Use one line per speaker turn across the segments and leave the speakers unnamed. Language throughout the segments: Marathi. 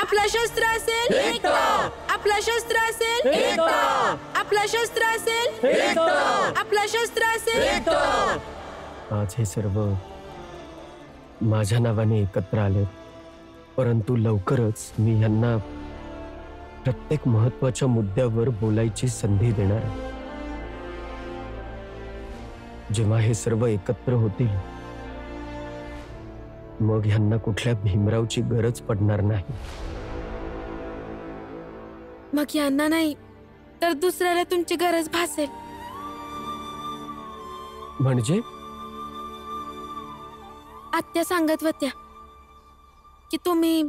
आपला शस्त्र असेल आपला शस्त्र असेल आपला शस्त्र असेल आपला शस्त्र असेल।
आज हे सर्व माझ्या नावाने एकत्र आले, परंतु लवकरच मी यांना प्रत्येक महत्त्वाच्या मुद्द्यावर बोलायची संधी देणार आहे। जेव्हा हे सर्व एकत्र होतील मग ह्यांना कुठल्या भीमरावची गरज पडणार नाही।
मग यांना नाही तर दुसऱ्याला तुमची गरज भासेल।
म्हणजे
आत्या सांगत होत्या की तुम्ही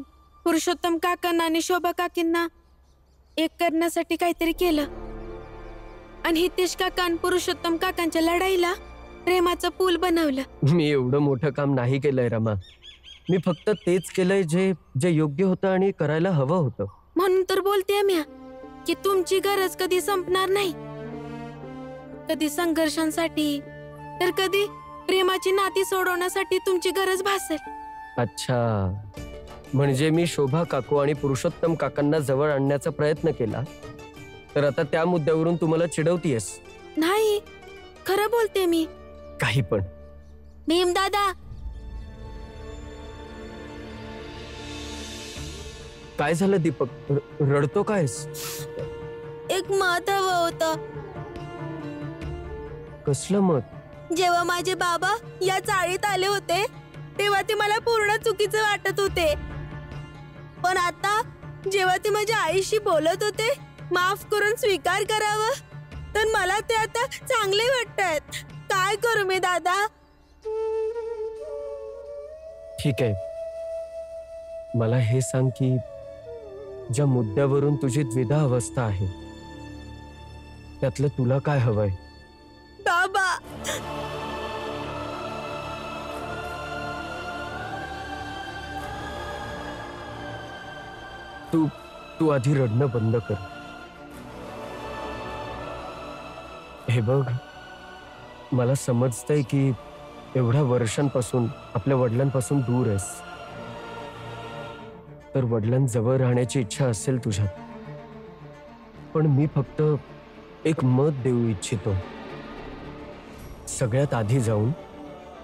पुरुषोत्तम काकांना आणि शोभा काकींना एक करण्यासाठी काहीतरी केलं आणि हितेश काका आणि पुरुषोत्तम काकांच्या लढाईला प्रेमाचं पूल बनवलं।
मी एवढं मोठं काम नाही केलंय रमा, मी फक्त तेच केलंय जे जे योग्य होतं आणि करायला हवं होतं।
म्हणून तर बोलते म्या की तुमची गरज कधी संपणार नाही, कधी संघर्षांसाठी तर कधी प्रेमाची नाती सोडवण्यासाठी तुमची गरज भासेल।
अच्छा, म्हणजे मी शोभा काकू आणि पुरुषोत्तम काकांना जवळ आणण्याचा प्रयत्न केला तर आता त्या मुद्द्यावरून तुम्हाला चिडवतीयस?
नाही, खरं बोलते मी।
काही पण
भीम दादा,
काय झालं दीपक, रडतो कायस?
एक मत हवं होतं।
कसलं मत?
जेव्हा माझे बाबा या चाळीत आले होते तेव्हा ते मला पूर्ण चुकीचं वाटत होते, पण आता जेव्हा ते माझ्या आईशी बोलत होते माफ करून स्वीकार करावं तर मला ते आता चांगले वाटतात। काय करू मी दादा?
ठीक आहे, मला हे सांग की ज्या मुद्द्यावरून तुझी द्विधा अवस्था आहे त्यातलं तुला काय हवंय?
बाबा,
तू तू आधी रडणं बंद कर। हे बघ, मला समजतंय की एवढ्या वर्षांपासून आपल्या वडिलांपासून दूर आहेस, तर वडिलांजवळ राहण्याची इच्छा असेल तुझ्यात, पण मी फक्त एक मत देऊ इच्छितो। सगळ्यात आधी जाऊन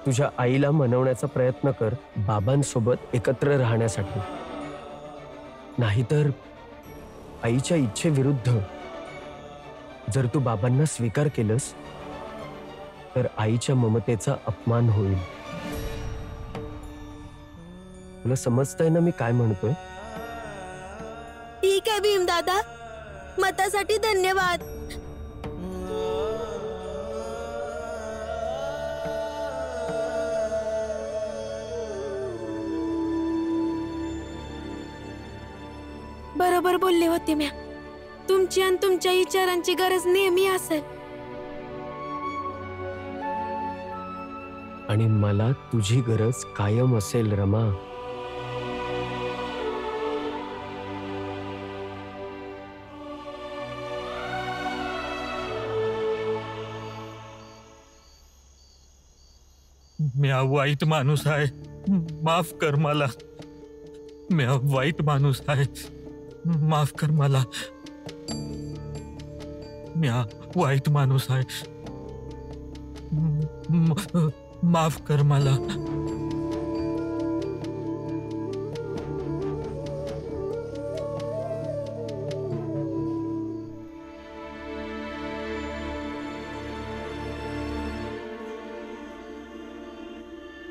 तुझ्या आईला मनवण्याचा प्रयत्न कर बाबांसोबत एकत्र राहण्यासाठी, नाहीतर आईच्या इच्छेविरुद्ध जर तू बाबांना स्वीकार केलंस तर आईच्या ममतेचा अपमान होईल। तुला समजतंय ना मी काय म्हणतोय?
ठीक आहे भीम दादा, मतासाठी धन्यवाद। बरोबर बोलले होते म्या, तुमची आणि तुमच्या विचारांची गरज नेहमी असेल
आणि मला तुझी गरज कायम असेल रमा।
म्या वाईट माणूस आहे, माफ कर मला। म्या वाईट माणूस आहे, माफ कर मला। म्या वाईट माणूस आहे, माफ कर मला।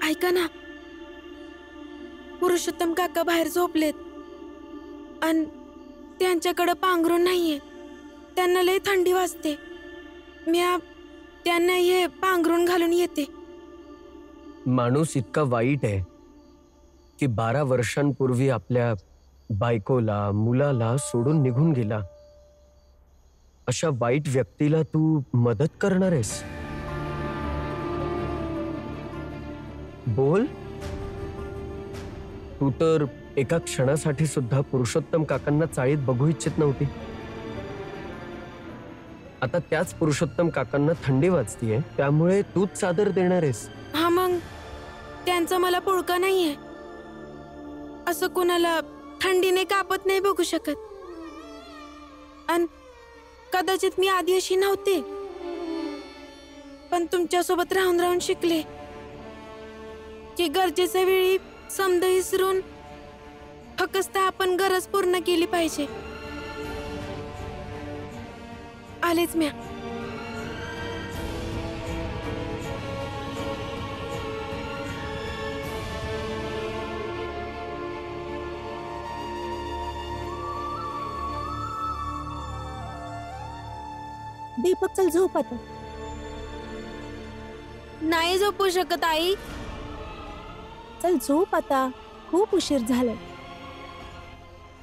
ऐका ना, पुरुषोत्तम काका बाहेर झोपलेत आणि त्यांच्याकडे पांघरून नाहीये, त्यांना लय थंडी वाजते। म्या त्यांना हे पांघरून घालून येते।
माणूस इतका वाईट आहे की 12 वर्षांपूर्वी आपल्या बायकोला मुलाला सोडून निघून गेला। अशा वाईट व्यक्तीला तू मदत करणार आहेस? बोल, तू तर एका क्षणासाठी सुद्धा पुरुषोत्तम काकांना चाळीत बघू इच्छित नव्हती, आता त्याच पुरुषोत्तम काकांना थंडी वाजतीये त्यामुळे तूच चादर देणार आहेस?
हा, मग त्यांचा मला पुळका नाहीये, असं कोणाला थंडीने कापत नाही बघू शकत. आणि कदाचित मी आधी अशी नव्हते, पण तुमच्यासोबत राहून राहून शिकले की गरजेच्या वेळी समज विसरून फक्त आपण गरज पूर्ण केली पाहिजे. आलेच म्या.
दीपक चल झोप आता.
नाही झोपू शकत आई.
चल झोप आता, खूप उशीर झालाय.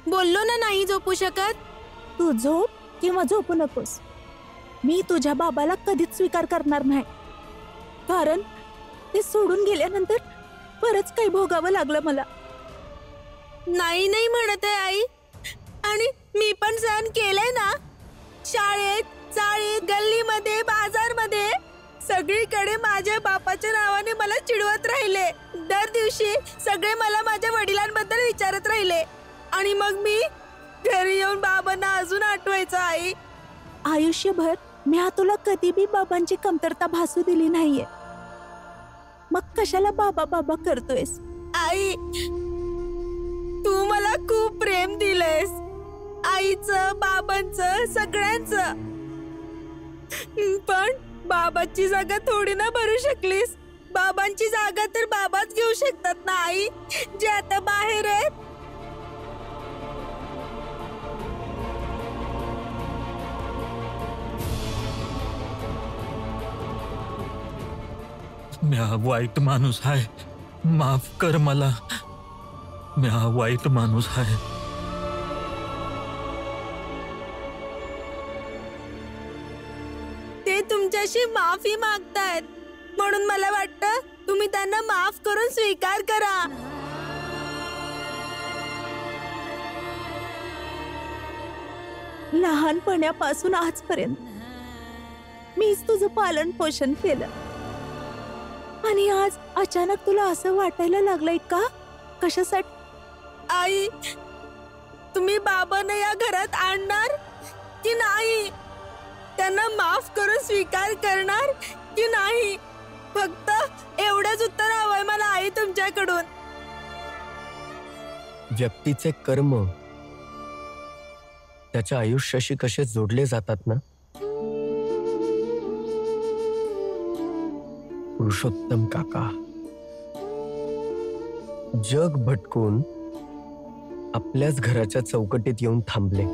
बोललो ना नाही झोपू शकत.
तू झोप किंवा झोपू नकोस, मी तुझ्या बाबाला कधीच स्वीकार करणार नाही. कारण ते सोडून गेल्यानंतर बरंच काही भोगावं लागलं मला.
नाही नाही म्हणत आहे आई. आणि मी पण सहन केलंय ना. शाळेत, चाळीत, गल्लीमध्ये, बाजारमध्ये सगळीकडे माझ्या बापाच्या नावाने मला चिडवत राहिले. दर दिवशी सगळे मला माझ्या वडिलांबद्दल विचारत राहिले. आणि मग मी घरी येऊन बाबांना अजून आठवायचं. आई,
आयुष्यभर मी तुला कधी बी बाबांची कमतरता भासू दिली नाहीये, मग कशाला बाबा बाबा करतोयस?
आई, तू मला खूप प्रेम दिलंयस. आईचं, बाबांचं, सगळ्यांचं. पण बाबाची जागा थोडी ना भरू शकलीस. बाबांची जागा तर बाबाच घेऊ शकतात ना आई, जे आता बाहेर आहेत.
म्या वाईट माणूस आहे, माफ कर मला. म्या वाईट माणूस आहे.
ते तुमच्याशी माफी मागतायत, म्हणून मला वाटतं तुम्ही त्यांना माफ करून स्वीकार करा.
लहानपणापासून आजपर्यंत मीच तुझं पालन पोषण केलं, आणि आज अचानक तुला असं वाटायला लागलंय का? कशासाठी?
आई, तुम्ही बाबांना या घरात आणणार की नाही? त्यांना माफ करून स्वीकार करणार की नाही? फक्त एवढंच उत्तर हवंय मला आई तुमच्याकडून.
व्यक्तीचे कर्म त्याच्या आयुष्याशी कसे जोडले जातात ना, पुरुषोत्तम काका जग भटकून आपल्याच घराच्या चौकटीत येऊन थांबले,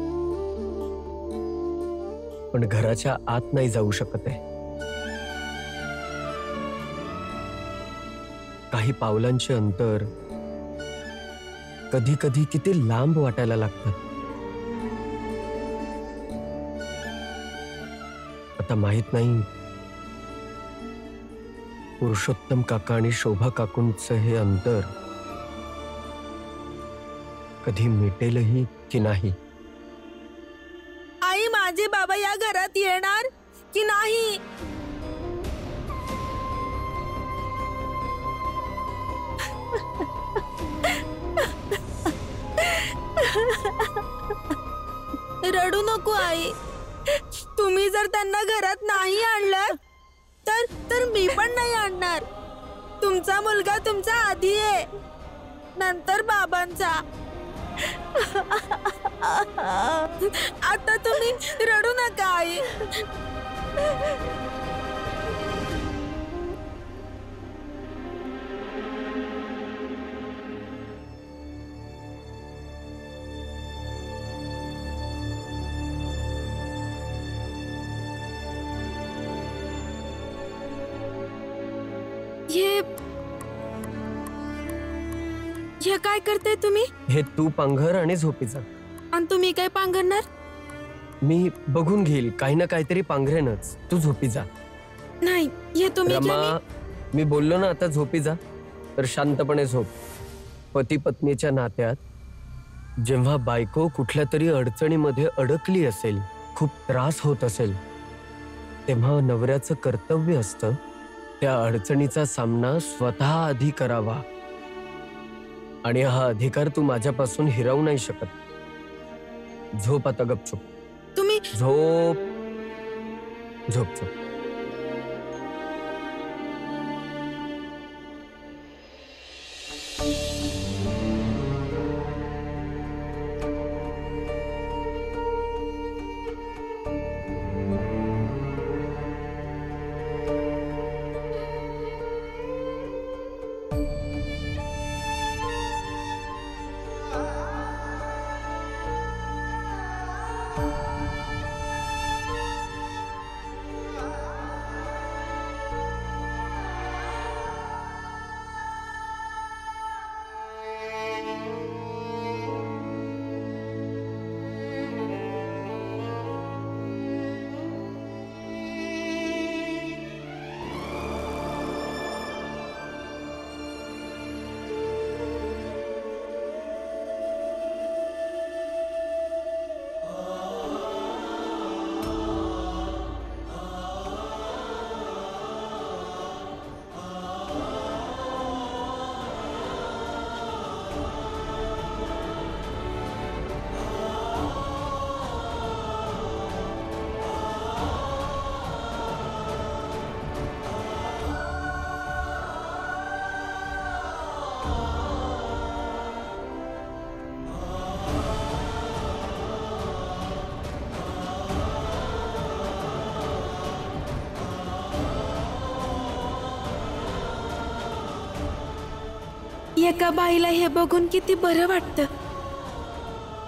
पण घराच्या आत नाही जाऊ शकत आहे. काही पावलांचे अंतर कधी कधी किती लांब वाटायला लागतात. आता माहित नाही पुरुषोत्तम काका आणि शोभा काकूंचं हे अंतर कधी मिटेलही की नाही.
आई, माझे बाबा या घरात येणार की नाही? रडू नको आई. तुम्ही जर त्यांना घरात नाही आणलं तर मी पण नाही आणणार. तुमचा मुलगा तुमचा आधी आहे, नंतर बाबांचा. आता तुम्ही रडू नका आई. हे काय करताय तुम्ही?
हे तू पांघर आणि झोपी जा.
आणि तुम्ही काय पांघरणार?
मी बघून घेईल, काही ना काहीतरी पांघरेनच. तू झोपी जा.
नाही, हे तुम्ही
रमा, मी बोललो ना आता झोपी जा, तर शांतपणे झोप. पती पत्नीच्या नात्यात जेव्हा बायको कुठल्या तरी अडचणीमध्ये अडकली असेल, खूप त्रास होत असेल, तेव्हा नवऱ्याचं कर्तव्य असतं त्या अडचणीचा सामना स्वतः आधी करावा. आणि हा अधिकार तू माझ्यापासून हिरावू नाही शकत. झोप आता गपचूप.
तुम्ही
झोप झोप झोप.
एका बाईला हे बघून किती बरं वाटतं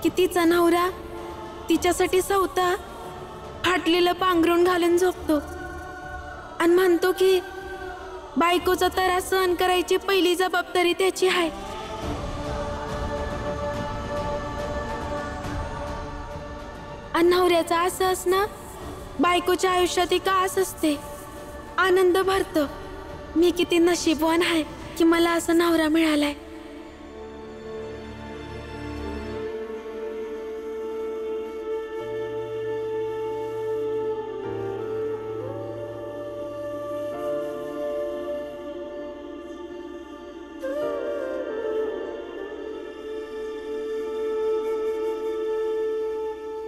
की तिचा नवरा तिच्यासाठी सवता फाटलेलं पांघरून घालून झोपतो आणि म्हणतो की बायकोचा त्रास सहन करायची पहिली जबाबदारी त्याची आहे. आणि नवऱ्याचं असं असणं बायकोच्या आयुष्यात एक आस असते, आनंद भरतो. मी किती नशीबवान आहे की मला असा नवरा मिळालाय.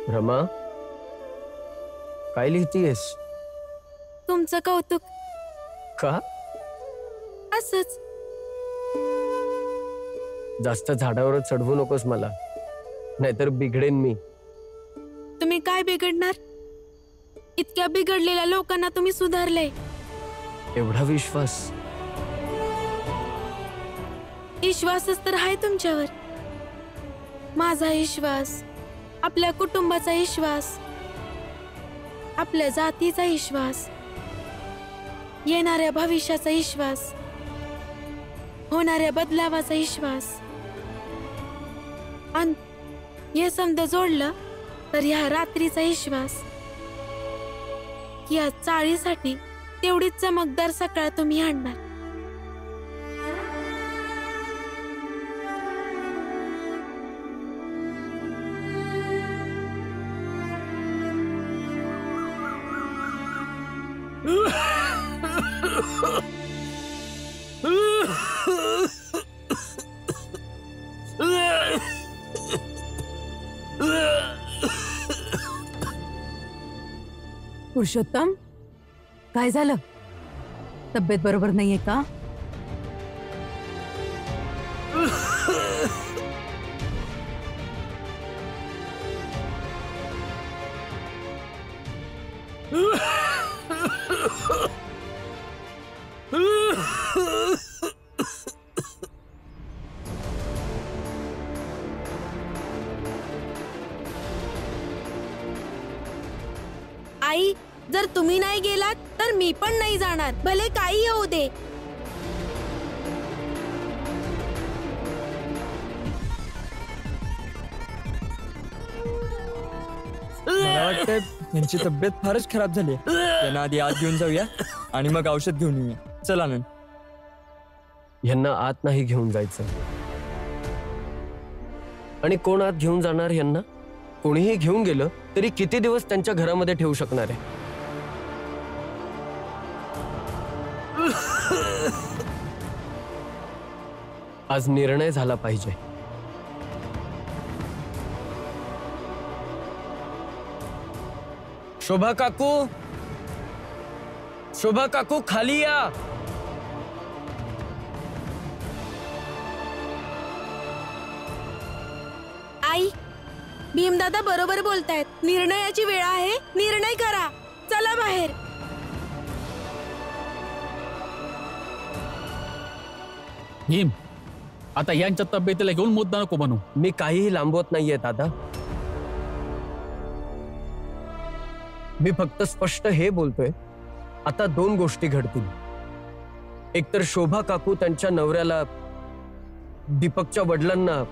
रमा, काय लिहितीयस?
तुमचं कौतुक.
का?
असंच.
जास्त झाडावर चढवू नकोस मला, नाहीतर बिघडेन मी.
तुम्ही काय बिघडणार? इतक्या बिघडलेल्या लोकांना तुम्ही सुधारले.
एवढा विश्वास?
विश्वासच तर आहे तुमच्यावर. माझा विश्वास, आपल्या कुटुंबाचा विश्वास, आपल्या जातीचा विश्वास, येणाऱ्या भविष्याचा विश्वास, होणाऱ्या बदलावाचा विश्वास. आणि हे समजा जोडलं तर ह्या रात्रीचा विश्वास. या चाळीसाठी तेवढीच चमकदार सकाळ तुम्ही आणणार.
पुरुषोत्तम, काय झालं? तब्येत बरोबर नाहीये का?
आई, जर तुम्ही नाही गेलात तर मी पण नाही जाणार, भले काही होऊ दे.
मला वाटतंय यांची तब्येत फारच खराब झाली. त्यांना आधी आत घेऊन जाऊया आणि मग औषध घेऊन येऊया. चल आनंद.
यांना आत नाही घेऊन जायचं. आणि कोण आत घेऊन जाणार यांना? कोणीही घेऊन गेलं तरी किती दिवस त्यांच्या घरामध्ये ठेवू शकणार आहे? आज निर्णय झाला पाहिजे. शोभा काकू, शोभा काकू खाली या.
आई, भीमदादा बरोबर बोलतायत. निर्णयाची वेळ आहे. निर्णय करा. चला बाहेर.
भीम, आता यांच्या तब्येतीला घेऊन मुद्दा नको बनू.
मी काहीही लांबवत नाहीये दादा. मी फक्त स्पष्ट हे बोलतोय, आता दोन गोष्टी घडतील. एकतर शोभा काकू त्यांच्या नवऱ्याला, दीपकच्या वडिलांना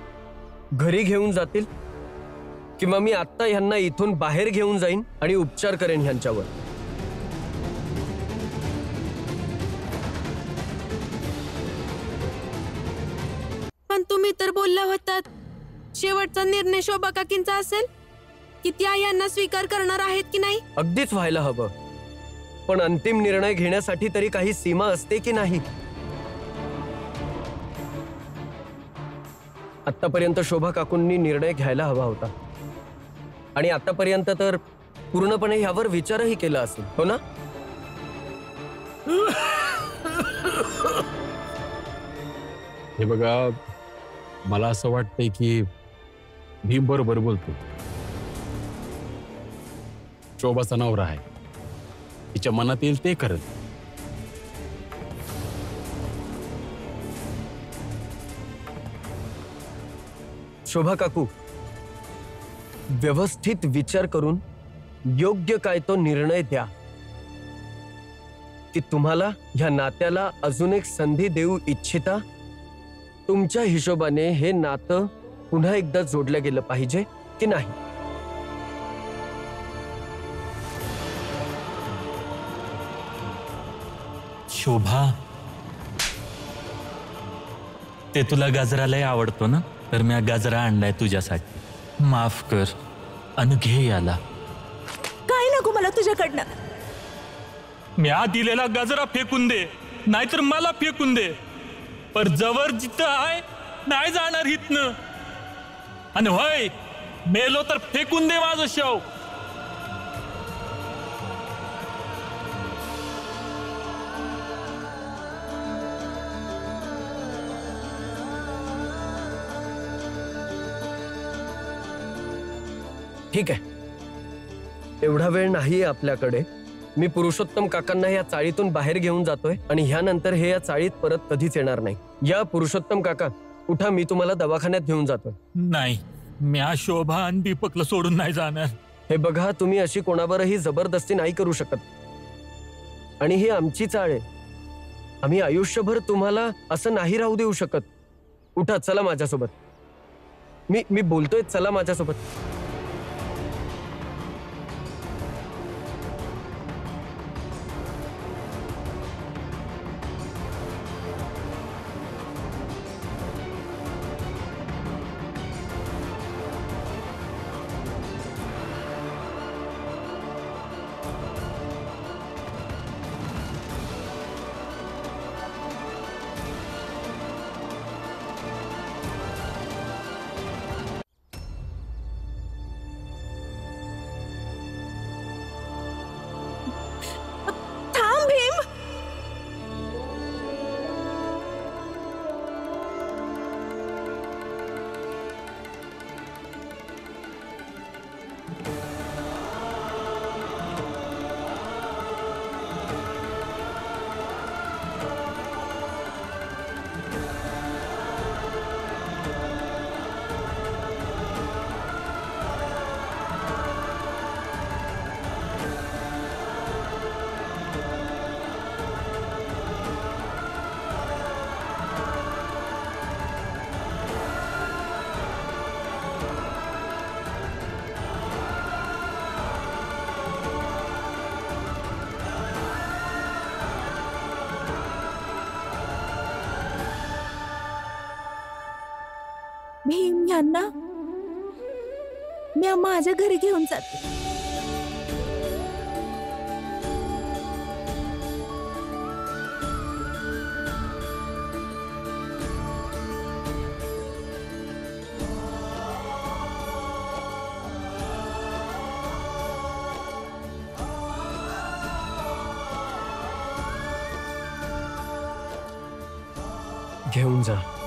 घरी घेऊन जातील, किंवा मी आत्ता ह्यांना इथून बाहेर घेऊन जाईन आणि उपचार करेन ह्यांच्यावर.
पण तुम्ही तर बोलला होतात शेवटचा निर्णय शोभा काकींचा असेल की त्या यांना स्वीकार करणार आहेत की नाही.
अगदीच व्हायला हवं, पण अंतिम निर्णय घेण्यासाठी तरी काही सीमा असते की नाही. आतापर्यंत शोभा काकूंनी निर्णय घ्यायला हवा होता, आणि आतापर्यंत तर पूर्णपणे ह्यावर विचारही केला असेल, हो ना?
हे बघा, मला असं वाटतंय की भीम बरोबर बोलतो. शोभाचा नवरा आहे, तिच्या मनात येईल ते करत.
शोभा काकू, व्यवस्थित विचार करून योग्य काय तो निर्णय द्या की तुम्हाला ह्या नात्याला अजून एक संधी देऊ इच्छिता. तुमच्या हिशोबाने हे नातं पुन्हा एकदा जोडलं गेलं पाहिजे की नाही.
शोभा, ते तुला गाजरा लय आवडतो ना, तर मी गाजरा आणलाय तुझ्यासाठी. माफ कर आणि घे याला.
काय नको मला तुझ्याकडनं.
मी दिलेला गाजरा फेकून दे, नाहीतर मला फेकून दे, पर जवळ जिथं आहे नाही जाणार हितनं. आणि होय, मेलो तर फेकून दे माझं शव.
ठीक आहे, एवढा वेळ नाहीये आपल्याकडे. मी पुरुषोत्तम काकांना या चाळीतून बाहेर घेऊन जातोय, आणि ह्यानंतर हे या चाळीत परत कधीच येणार नाही. या पुरुषोत्तम काका, उठा, मी तुम्हाला दवाखान्यात घेऊन जातोय.
नाही, मी शोभा आणि दीपकला सोडून नाही जाणार.
हे बघा, तुम्ही अशी कोणावरही जबरदस्ती नाही करू शकत, आणि ही आमची चाळ आहे. आम्ही आयुष्यभर तुम्हाला असं नाही राहू देऊ शकत. उठा, चला माझ्यासोबत. मी बोलतोय, चला माझ्यासोबत.
थांब भीम. भीम यांना मी माझ्या घरी घेऊन जाते.
घेऊन जा.